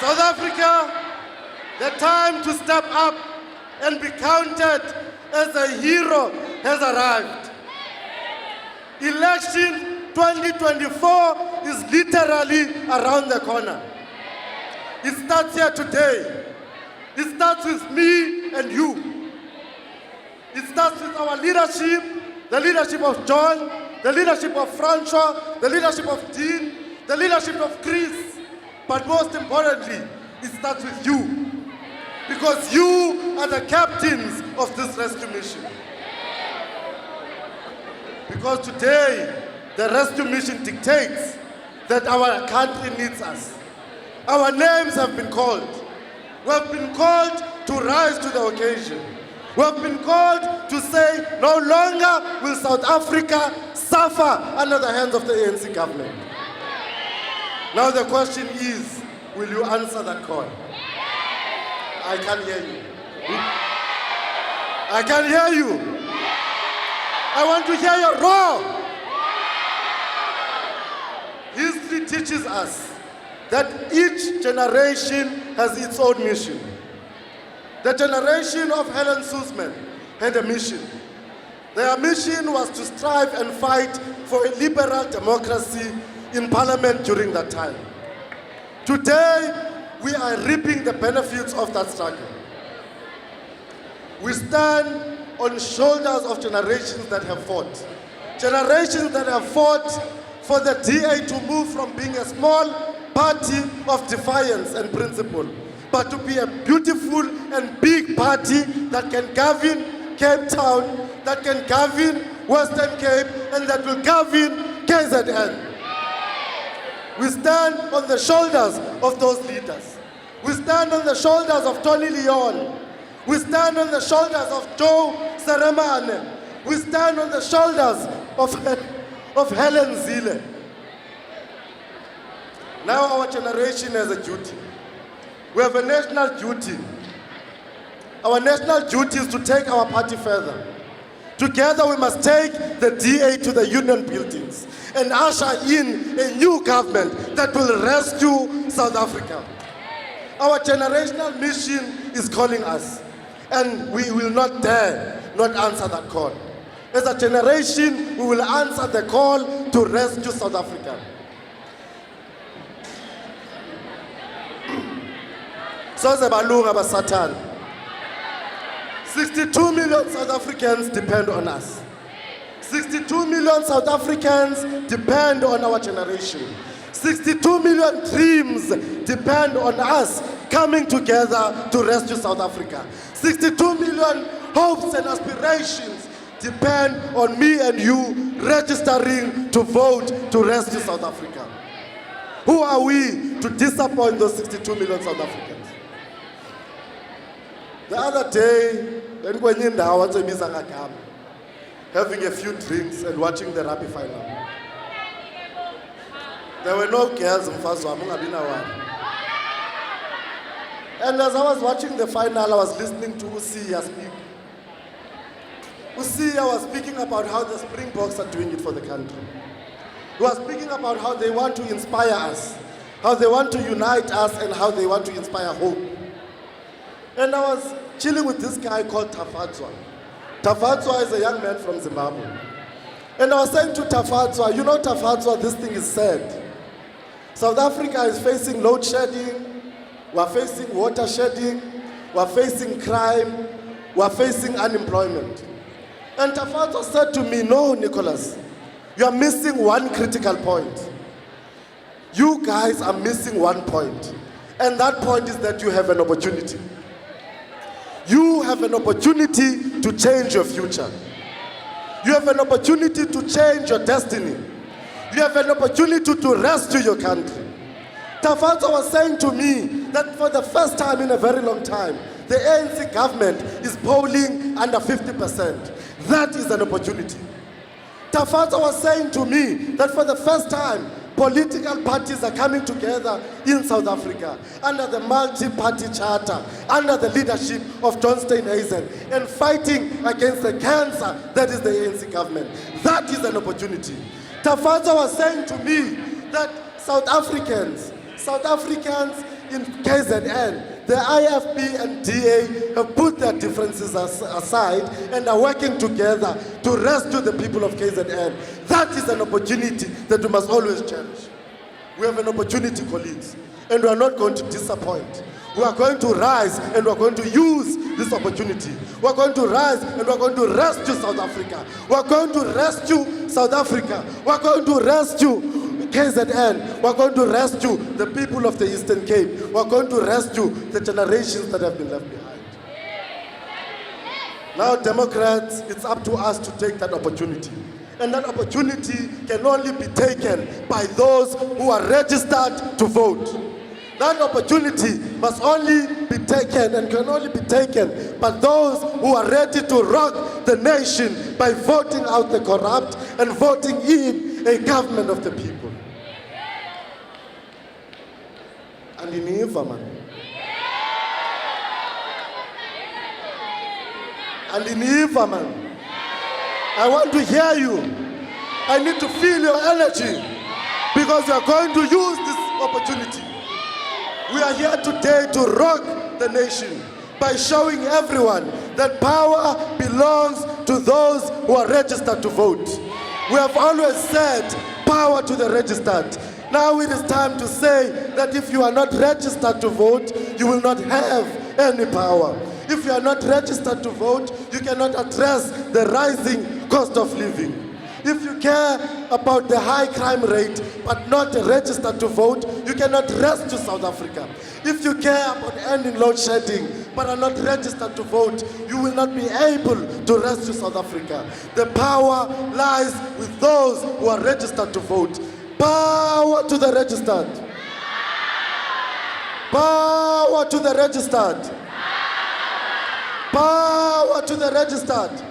South Africa, the time to step up and be counted as a hero has arrived. Election 2024 is literally around the corner. It starts here today. It starts with me and you. It starts with our leadership, the leadership of John, the leadership of Francois, the leadership of Dean, the leadership of Chris. But most importantly, it starts with you. Because you are the captains of this rescue mission. Because today, the rescue mission dictates that our country needs us. Our names have been called. We have been called to rise to the occasion. We have been called to say, no longer will South Africa suffer under the hands of the ANC government. Now the question is, will you answer that call? I can't hear you. I can't hear you. I want to hear your roar. History teaches us that each generation has its own mission. The generation of Helen Suzman had a mission. Their mission was to strive and fight for a liberal democracy in parliament during that time. Today, we are reaping the benefits of that struggle. We stand on shoulders of generations that have fought. Generations that have fought for the DA to move from being a small party of defiance and principle, but to be a beautiful and big party that can govern Cape Town, that can govern Western Cape, and that will govern KZN. We stand on the shoulders of those leaders. We stand on the shoulders of Tony Leon. We stand on the shoulders of Joe Seremane. We stand on the shoulders of Helen Zille. Now our generation has a duty. We have a national duty. Our national duty is to take our party further. Together we must take the DA to the union buildings and usher in a new government that will rescue South Africa. Our generational mission is calling us, and we will not dare not answer that call. As a generation, we will answer the call to rescue South Africa. So Zebalunga Basatan. 62 million South Africans depend on us. 62 million South Africans depend on our generation. 62 million dreams depend on us coming together to rescue South Africa. 62 million hopes and aspirations depend on me and you registering to vote to rescue South Africa. Who are we to disappoint those 62 million South Africans? The other day, having a few drinks and watching the rugby final. There were no girls in Fazwa. And as I was watching the final, I was listening to Usiya speak. Usiya was speaking about how the Springboks are doing it for the country. He was speaking about how they want to inspire us, how they want to unite us, and how they want to inspire hope. And I was chilling with this guy called Tafatswa. Tafatswa is a young man from Zimbabwe. And I was saying to Tafatswa, you know Tafatswa, this thing is sad. South Africa is facing load shedding, we're facing water shedding, we're facing crime, we're facing unemployment. And Tafatswa said to me, no, Nicholas, you are missing one critical point. You guys are missing one point. And that point is that you have an opportunity. You have an opportunity to change your future. You have an opportunity to change your destiny. You have an opportunity to rescue your country. Tafatswa was saying to me that for the first time in a very long time, the ANC government is polling under 50%. That is an opportunity. Tafatswa was saying to me that for the first time, political parties are coming together in South Africa under the multi-party charter, under the leadership of John Steenhuisen, and fighting against the cancer that is the ANC government. That is an opportunity. Tafatswa was saying to me that South Africans, South Africans in KZN, the IFP and DA have put their differences aside and are working together to rescue the people of KZN. That is an opportunity that we must always cherish. We have an opportunity, colleagues, and we are not going to disappoint. We are going to rise and we are going to use this opportunity. We are going to rise and we are going to rescue South Africa. We are going to rescue South Africa. We are going to rescue KZN. We are going to rescue the people of the Eastern Cape. We are going to rescue the generations that have been left behind. Now, Democrats, it's up to us to take that opportunity. And that opportunity can only be taken by those who are registered to vote. That opportunity must only be taken and can only be taken by those who are ready to rock the nation by voting out the corrupt and voting in a government of the people. And in Eva, man. And in Eva, man. I want to hear you. I need to feel your energy because you are going to use this opportunity. We are here today to rock the nation by showing everyone that power belongs to those who are registered to vote. We have always said power to the registered. Now it is time to say that if you are not registered to vote, you will not have any power. If you are not registered to vote, you cannot address the rising cost of living. If you care about the high crime rate but not registered to vote, you cannot rescue South Africa. If you care about ending load shedding but are not registered to vote, you will not be able to rescue South Africa. The power lies with those who are registered to vote. Power to the registered. Power to the registered. Power to the registered.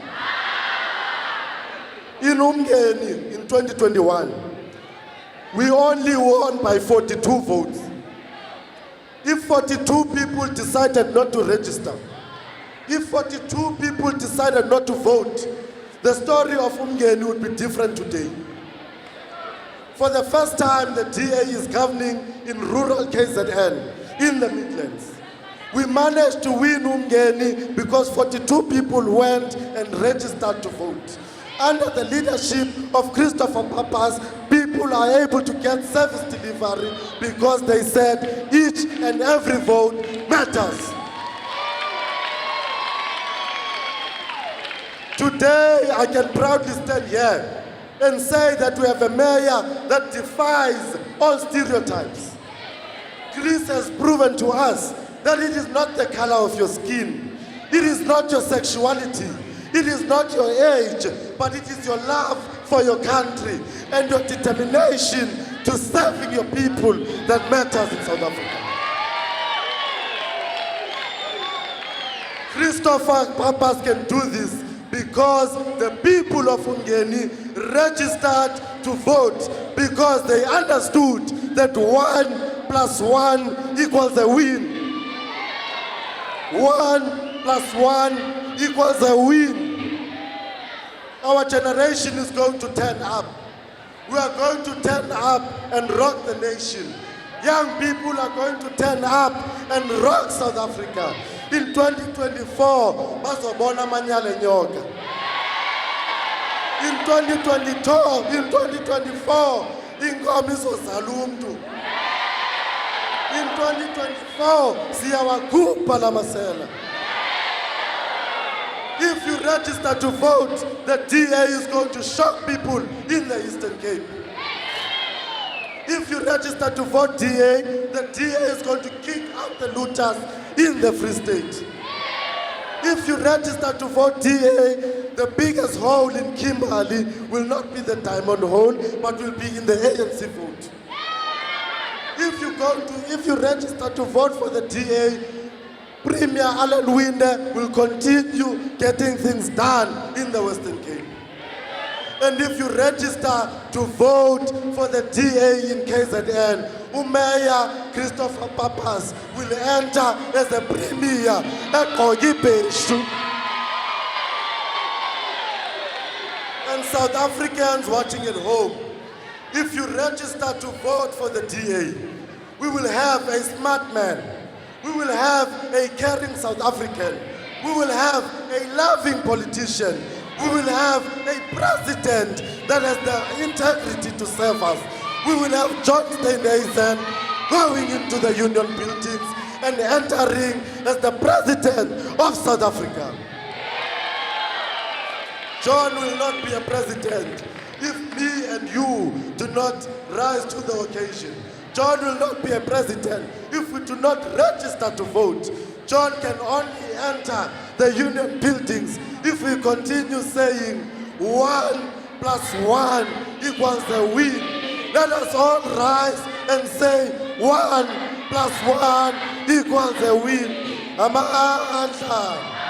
In Umgeni, in 2021, we only won by 42 votes. If 42 people decided not to register, if 42 people decided not to vote, the story of Umgeni would be different today. For the first time, the DA is governing in rural KZN, in the Midlands. We managed to win Umgeni because 42 people went and registered to vote. Under the leadership of Christopher Papas, people are able to get service delivery because they said each and every vote matters. Today, I can proudly stand here and say that we have a mayor that defies all stereotypes. Greece has proven to us that it is not the color of your skin, it is not your sexuality, it is not your age, but it is your love for your country and your determination to serving your people that matters in South Africa. Christopher Papas can do this because the people of Umgeni registered to vote because they understood that 1 + 1 equals a win. 1 + 1 equals a win. Our generation is going to turn up. We are going to turn up and rock the nation. Young people are going to turn up and rock South Africa. In 2024, bazobona manyale nyoka. In 2024, inkomo izozala umuntu. In 2024, siyawagubha lamasela. If you register to vote, the DA is going to shock people in the Eastern Cape. If you register to vote DA, the DA is going to kick out the looters in the Free State. If you register to vote DA, the biggest hole in Kimberley will not be the diamond hole, but will be in the ANC vote. If you register to vote for the DA, Premier Alan Winde will continue getting things done in the Western Cape. And if you register to vote for the DA in KZN, Mayor Christopher Papas will enter as a premier at Kogibeshu. And South Africans watching at home, if you register to vote for the DA, We will have a smart man. We will have a caring South African. We will have a loving politician. We will have a president that has the integrity to serve us. We will have John Steenhuisen going into the union buildings and entering as the president of South Africa. John will not be a president if me and you do not rise to the occasion. John will not be a president if we do not register to vote. John can only enter the union buildings if we continue saying 1 + 1 equals a win. Let us all rise and say 1 + 1 equals a win. Amandla.